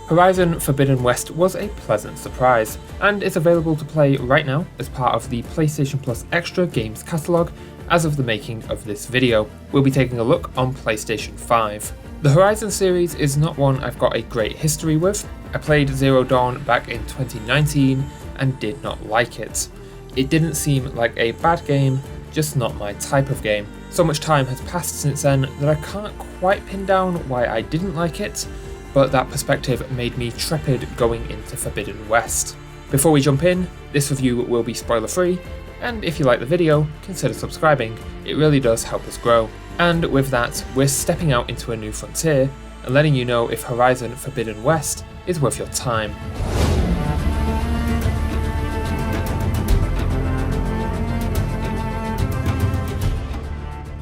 Horizon Forbidden West was a pleasant surprise, and is available to play right now as part of the PlayStation Plus Extra Games catalogue as of the making of this video. We'll be taking a look on PlayStation 5. The Horizon series is not one I've got a great history with. I played Zero Dawn back in 2019 and did not like it. It didn't seem like a bad game, just not my type of game. So much time has passed since then that I can't quite pin down why I didn't like it, but that perspective made me trepid going into Forbidden West. Before we jump in, this review will be spoiler free, and if you like the video, consider subscribing, it really does help us grow. And with that, we're stepping out into a new frontier, and letting you know if Horizon Forbidden West is worth your time.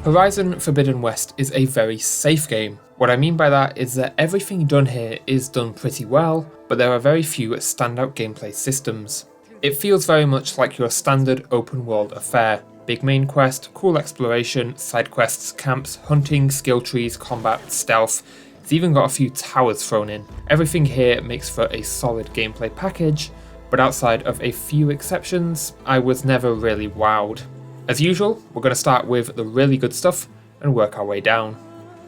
Horizon Forbidden West is a very safe game. What I mean by that is that everything done here is done pretty well, but there are very few standout gameplay systems. It feels very much like your standard open world affair. Big main quest, cool exploration, side quests, camps, hunting, skill trees, combat, stealth. It's even got a few towers thrown in. Everything here makes for a solid gameplay package, but outside of a few exceptions, I was never really wowed. As usual, we're going to start with the really good stuff and work our way down.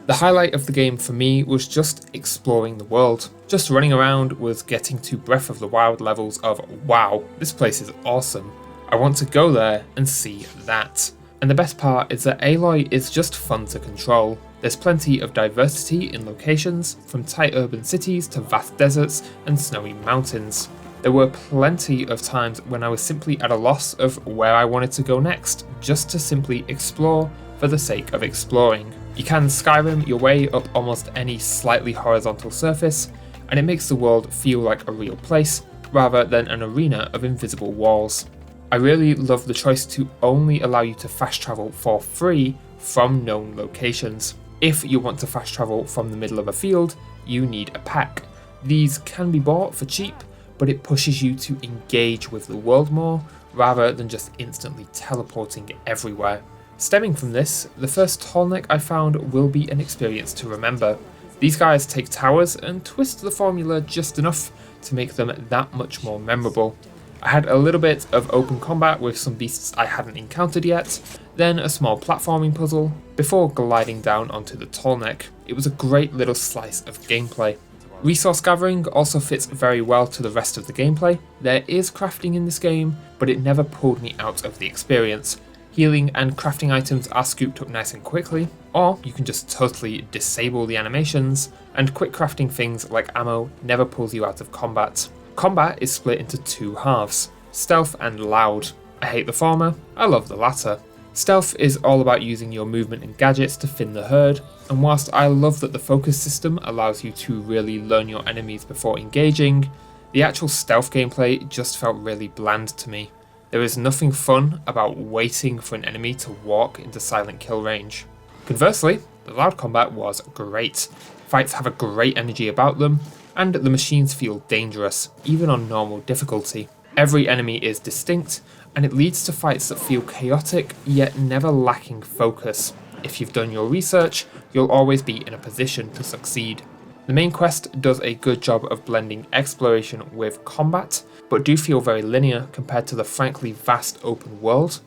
The highlight of the game for me was just exploring the world. Just running around was getting to Breath of the Wild levels of wow, this place is awesome. I want to go there and see that. And the best part is that Aloy is just fun to control. There's plenty of diversity in locations, from tight urban cities to vast deserts and snowy mountains. There were plenty of times when I was simply at a loss of where I wanted to go next, just to simply explore for the sake of exploring. You can Skyrim your way up almost any slightly horizontal surface, and it makes the world feel like a real place, rather than an arena of invisible walls. I really love the choice to only allow you to fast travel for free from known locations. If you want to fast travel from the middle of a field, you need a pack. These can be bought for cheap, but it pushes you to engage with the world more, rather than just instantly teleporting everywhere. Stemming from this, the first tallneck I found will be an experience to remember. These guys take towers and twist the formula just enough to make them that much more memorable. I had a little bit of open combat with some beasts I hadn't encountered yet, then a small platforming puzzle, before gliding down onto the tallneck. It was a great little slice of gameplay. Resource gathering also fits very well to the rest of the gameplay. There is crafting in this game, but it never pulled me out of the experience. Healing and crafting items are scooped up nice and quickly, or you can just totally disable the animations, and quick crafting things like ammo never pulls you out of combat. Combat is split into two halves, stealth and loud. I hate the former, I love the latter. Stealth is all about using your movement and gadgets to thin the herd, and whilst I love that the focus system allows you to really learn your enemies before engaging, the actual stealth gameplay just felt really bland to me. There is nothing fun about waiting for an enemy to walk into silent kill range. Conversely, the loud combat was great. Fights have a great energy about them, and the machines feel dangerous, even on normal difficulty. Every enemy is distinct, and it leads to fights that feel chaotic, yet never lacking focus. If you've done your research, you'll always be in a position to succeed. The main quest does a good job of blending exploration with combat, but do feel very linear compared to the frankly vast open world.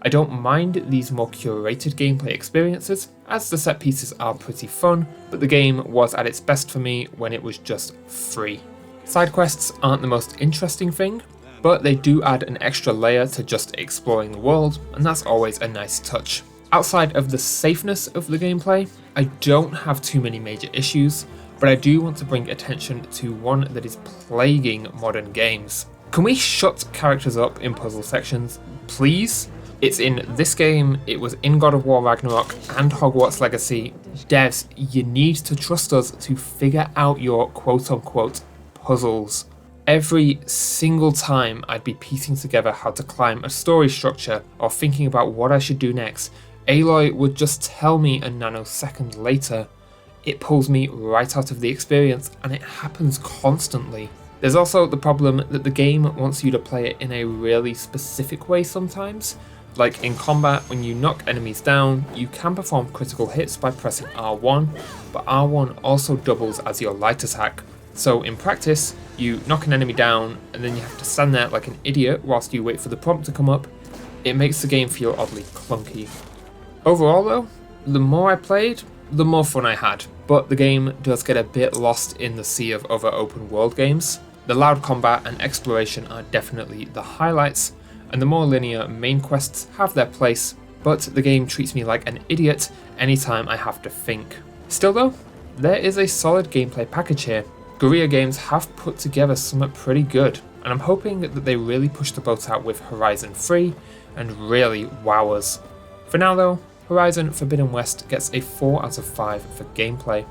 I don't mind these more curated gameplay experiences, as the set pieces are pretty fun, but the game was at its best for me when it was just free. Side quests aren't the most interesting thing, but they do add an extra layer to just exploring the world, and that's always a nice touch. Outside of the safeness of the gameplay, I don't have too many major issues, but I do want to bring attention to one that is plaguing modern games. Can we shut characters up in puzzle sections, please? It's in this game, it was in God of War Ragnarok and Hogwarts Legacy. Devs, you need to trust us to figure out your quote-unquote puzzles. Every single time I'd be piecing together how to climb a story structure or thinking about what I should do next, Aloy would just tell me a nanosecond later. It pulls me right out of the experience, and it happens constantly. There's also the problem that the game wants you to play it in a really specific way sometimes. Like in combat, when you knock enemies down, you can perform critical hits by pressing R1, but R1 also doubles as your light attack. So in practice, you knock an enemy down and then you have to stand there like an idiot whilst you wait for the prompt to come up. It makes the game feel oddly clunky. Overall though, the more I played, the more fun I had, but the game does get a bit lost in the sea of other open world games. The loud combat and exploration are definitely the highlights, and the more linear main quests have their place, but the game treats me like an idiot anytime I have to think. Still though, there is a solid gameplay package here. Guerrilla Games have put together something pretty good, and I'm hoping that they really push the boat out with Horizon 3 and really wow us. For now though, Horizon Forbidden West gets a 4 out of 5 for gameplay.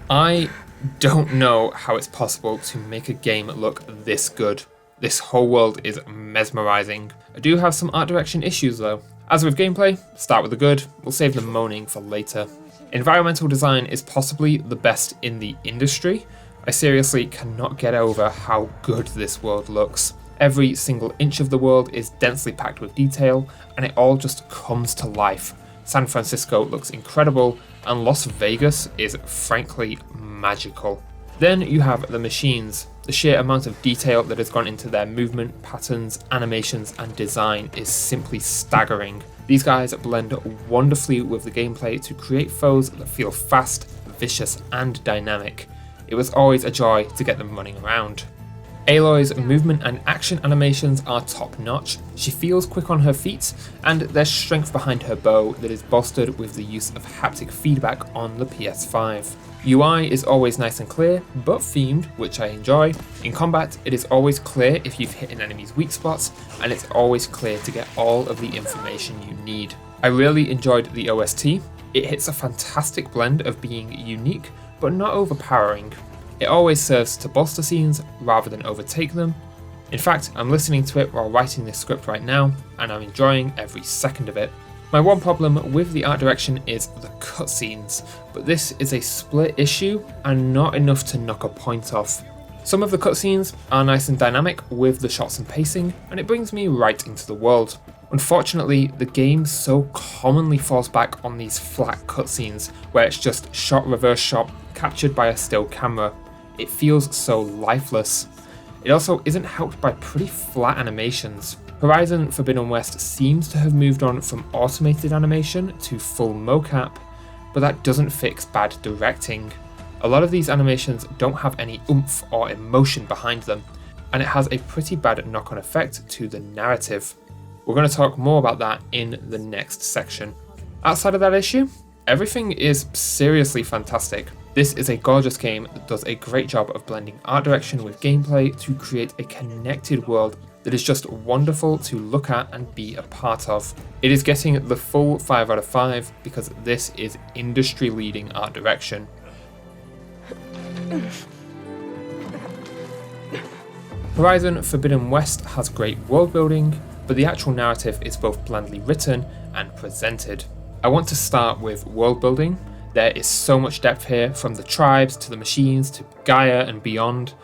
I don't know how it's possible to make a game look this good. This whole world is mesmerizing. I do have some art direction issues though. As with gameplay, start with the good, we'll save the moaning for later. Environmental design is possibly the best in the industry. I seriously cannot get over how good this world looks. Every single inch of the world is densely packed with detail, and it all just comes to life. San Francisco looks incredible, and Las Vegas is frankly magical. Then you have the machines. The sheer amount of detail that has gone into their movement, patterns, animations, and design is simply staggering. These guys blend wonderfully with the gameplay to create foes that feel fast, vicious, and dynamic. It was always a joy to get them running around. Aloy's movement and action animations are top notch. She feels quick on her feet, and there's strength behind her bow that is bolstered with the use of haptic feedback on the PS5. UI is always nice and clear, but themed, which I enjoy. In combat, it is always clear if you've hit an enemy's weak spots, and it's always clear to get all of the information you need. I really enjoyed the OST. It hits a fantastic blend of being unique, but not overpowering. It always serves to bolster scenes rather than overtake them. In fact, I'm listening to it while writing this script right now, and I'm enjoying every second of it. My one problem with the art direction is the cutscenes, but this is a split issue and not enough to knock a point off. Some of the cutscenes are nice and dynamic with the shots and pacing, and it brings me right into the world. Unfortunately, the game so commonly falls back on these flat cutscenes where it's just shot reverse shot captured by a still camera. It feels so lifeless. It also isn't helped by pretty flat animations. Horizon Forbidden West seems to have moved on from automated animation to full mocap, but that doesn't fix bad directing. A lot of these animations don't have any oomph or emotion behind them, and it has a pretty bad knock-on effect to the narrative. We're going to talk more about that in the next section. Outside of that issue, everything is seriously fantastic. This is a gorgeous game that does a great job of blending art direction with gameplay to create a connected world that is just wonderful to look at and be a part of. It is getting the full 5 out of 5 because this is industry-leading art direction. Horizon Forbidden West has great world building, but the actual narrative is both blandly written and presented. I want to start with world building. There is so much depth here, from the tribes to the machines to Gaia and beyond.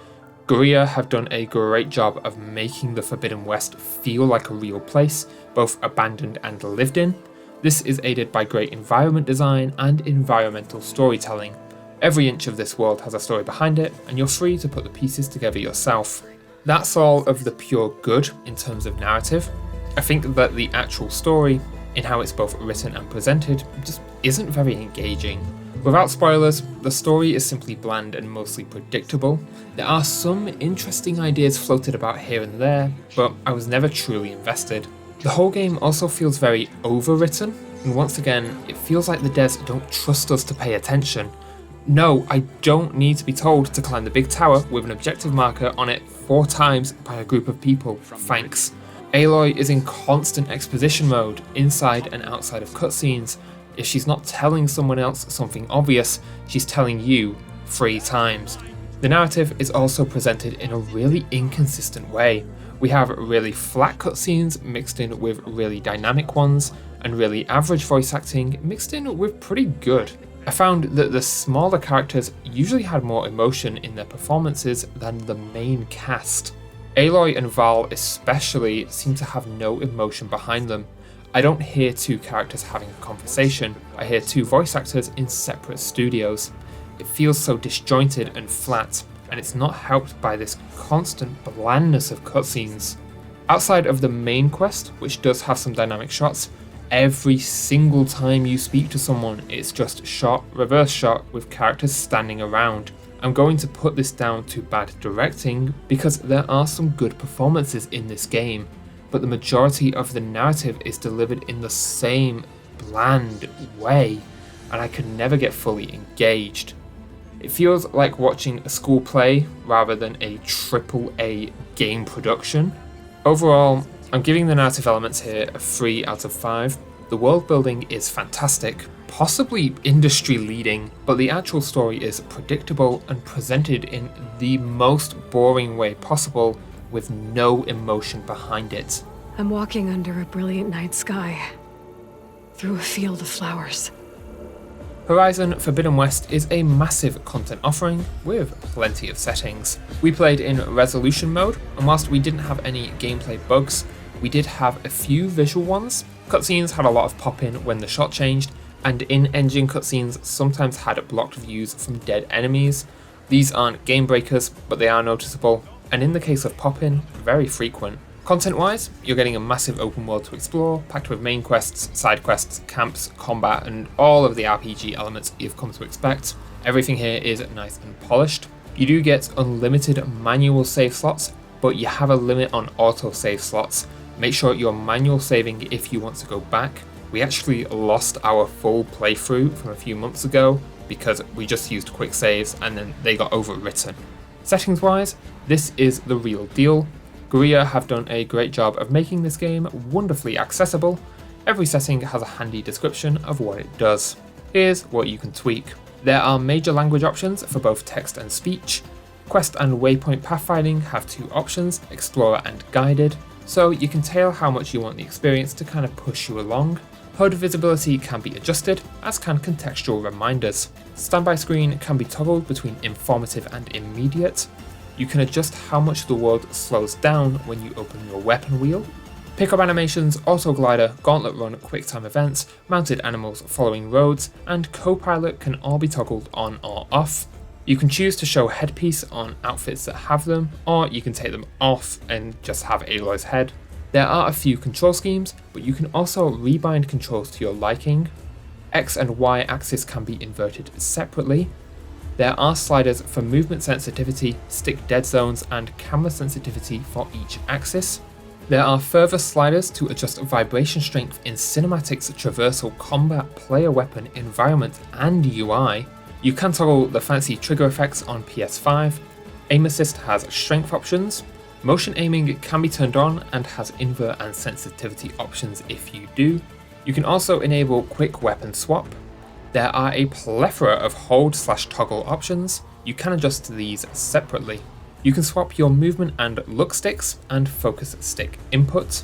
Guerrilla have done a great job of making the Forbidden West feel like a real place, both abandoned and lived in. This is aided by great environment design and environmental storytelling. Every inch of this world has a story behind it, and you're free to put the pieces together yourself. That's all of the pure good in terms of narrative. I think that the actual story, in how it's both written and presented, just isn't very engaging. Without spoilers, the story is simply bland and mostly predictable. There are some interesting ideas floated about here and there, but I was never truly invested. The whole game also feels very overwritten, and once again, it feels like the devs don't trust us to pay attention. No, I don't need to be told to climb the big tower with an objective marker on it 4 times by a group of people, thanks. Aloy is in constant exposition mode, inside and outside of cutscenes. If she's not telling someone else something obvious, she's telling you 3 times. The narrative is also presented in a really inconsistent way. We have really flat cutscenes mixed in with really dynamic ones, and really average voice acting mixed in with pretty good. I found that the smaller characters usually had more emotion in their performances than the main cast. Aloy and Val especially seem to have no emotion behind them. I don't hear two characters having a conversation, I hear two voice actors in separate studios. It feels so disjointed and flat, and it's not helped by this constant blandness of cutscenes. Outside of the main quest, which does have some dynamic shots, every single time you speak to someone, it's just shot, reverse shot with characters standing around. I'm going to put this down to bad directing because there are some good performances in this game, but the majority of the narrative is delivered in the same bland way, and I can never get fully engaged. It feels like watching a school play rather than a AAA game production. Overall, I'm giving the narrative elements here a 3 out of 5. The world building is fantastic, possibly industry leading, but the actual story is predictable and presented in the most boring way possible with no emotion behind it. I'm walking under a brilliant night sky, through a field of flowers. Horizon Forbidden West is a massive content offering with plenty of settings. We played in resolution mode, and whilst we didn't have any gameplay bugs, we did have a few visual ones. Cutscenes had a lot of pop-in when the shot changed, and in-engine cutscenes sometimes had blocked views from dead enemies. These aren't game breakers, but they are noticeable, and in the case of pop-in, very frequent. Content-wise, you're getting a massive open world to explore, packed with main quests, side quests, camps, combat, and all of the RPG elements you've come to expect. Everything here is nice and polished. You do get unlimited manual save slots, but you have a limit on auto save slots. Make sure you're manual saving if you want to go back. We actually lost our full playthrough from a few months ago because we just used quick saves and then they got overwritten. Settings-wise, this is the real deal. Guerrilla have done a great job of making this game wonderfully accessible. Every setting has a handy description of what it does. Here's what you can tweak. There are major language options for both text and speech. Quest and waypoint pathfinding have 2 options, Explorer and Guided, so you can tailor how much you want the experience to kind of push you along. HUD visibility can be adjusted, as can contextual reminders. Standby screen can be toggled between informative and immediate. You can adjust how much the world slows down when you open your weapon wheel. Pickup animations, auto glider, gauntlet run, quicktime events, mounted animals following roads, and co-pilot can all be toggled on or off. You can choose to show headpiece on outfits that have them, or you can take them off and just have Aloy's head. There are a few control schemes, but you can also rebind controls to your liking. X and Y axis can be inverted separately. There are sliders for movement sensitivity, stick dead zones, and camera sensitivity for each axis. There are further sliders to adjust vibration strength in cinematics, traversal, combat, player weapon, environment, and UI. You can toggle the fancy trigger effects on PS5. Aim assist has strength options. Motion aiming can be turned on and has invert and sensitivity options if you do. You can also enable quick weapon swap. There are a plethora of hold/toggle options. You can adjust these separately. You can swap your movement and look sticks and focus stick input.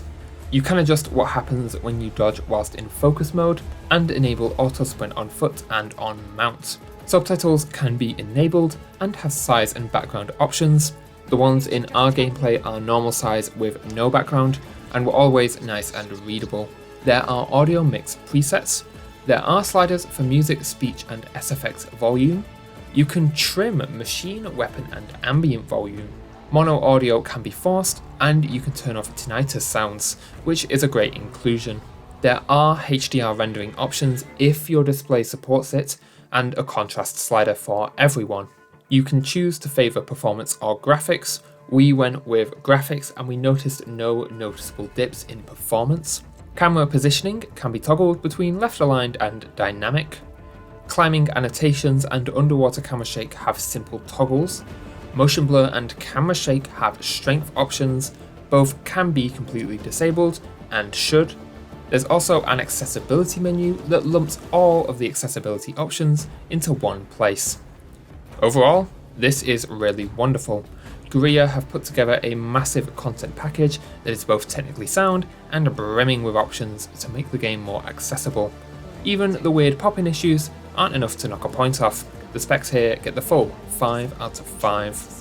You can adjust what happens when you dodge whilst in focus mode, and enable auto sprint on foot and on mount. Subtitles can be enabled and have size and background options. The ones in our gameplay are normal size with no background and were always nice and readable. There are audio mix presets. There are sliders for music, speech, and SFX volume. You can trim machine, weapon, and ambient volume. Mono audio can be forced, and you can turn off tinnitus sounds, which is a great inclusion. There are HDR rendering options if your display supports it, and a contrast slider for everyone. You can choose to favour performance or graphics. We went with graphics and we noticed no noticeable dips in performance. Camera positioning can be toggled between left aligned and dynamic. Climbing annotations and underwater camera shake have simple toggles. Motion blur and camera shake have strength options. Both can be completely disabled and should. There's also an accessibility menu that lumps all of the accessibility options into one place. Overall, this is really wonderful. Guerrilla have put together a massive content package that is both technically sound and brimming with options to make the game more accessible. Even the weird pop-in issues aren't enough to knock a point off. The specs here get the full 5 out of 5.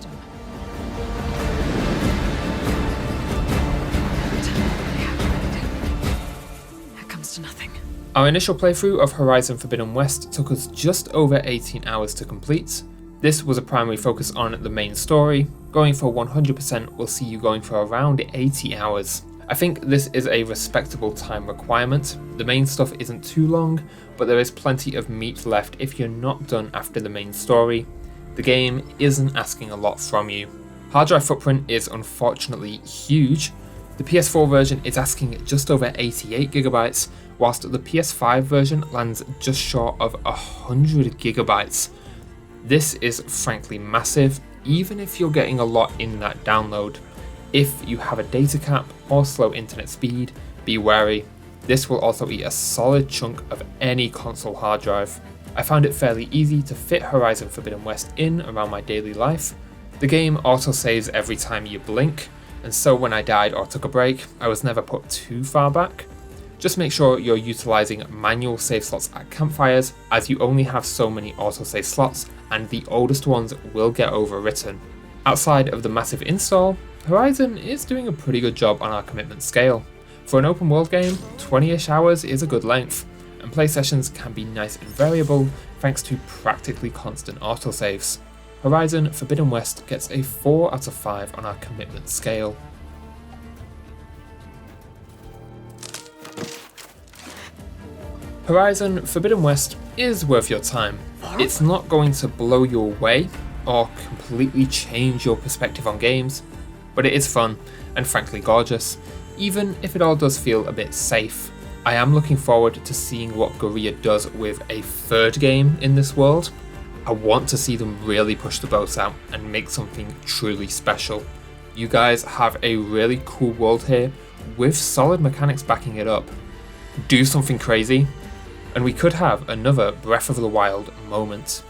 To nothing. Our initial playthrough of Horizon Forbidden West took us just over 18 hours to complete. This was a primary focus on the main story. Going for 100% will see you going for around 80 hours. I think this is a respectable time requirement. The main stuff isn't too long, but there is plenty of meat left if you're not done after the main story. The game isn't asking a lot from you. Hard drive footprint is unfortunately huge. The PS4 version is asking just over 88GB, whilst the PS5 version lands just short of 100GB. This is frankly massive, even if you're getting a lot in that download. If you have a data cap or slow internet speed, be wary. This will also eat a solid chunk of any console hard drive. I found it fairly easy to fit Horizon Forbidden West in around my daily life. The game autosaves every time you blink, and so when I died or took a break, I was never put too far back. Just make sure you're utilising manual save slots at campfires, as you only have so many autosave slots and the oldest ones will get overwritten. Outside of the massive install, Horizon is doing a pretty good job on our commitment scale. For an open world game, 20ish hours is a good length, and play sessions can be nice and variable thanks to practically constant autosaves. Horizon Forbidden West gets a 4 out of 5 on our commitment scale. Horizon Forbidden West is worth your time. It's not going to blow you away or completely change your perspective on games, but it is fun and frankly gorgeous, even if it all does feel a bit safe. I am looking forward to seeing what Guerrilla does with a third game in this world. I want to see them really push the boat out and make something truly special. You guys have a really cool world here with solid mechanics backing it up. Do something crazy, and we could have another Breath of the Wild moment.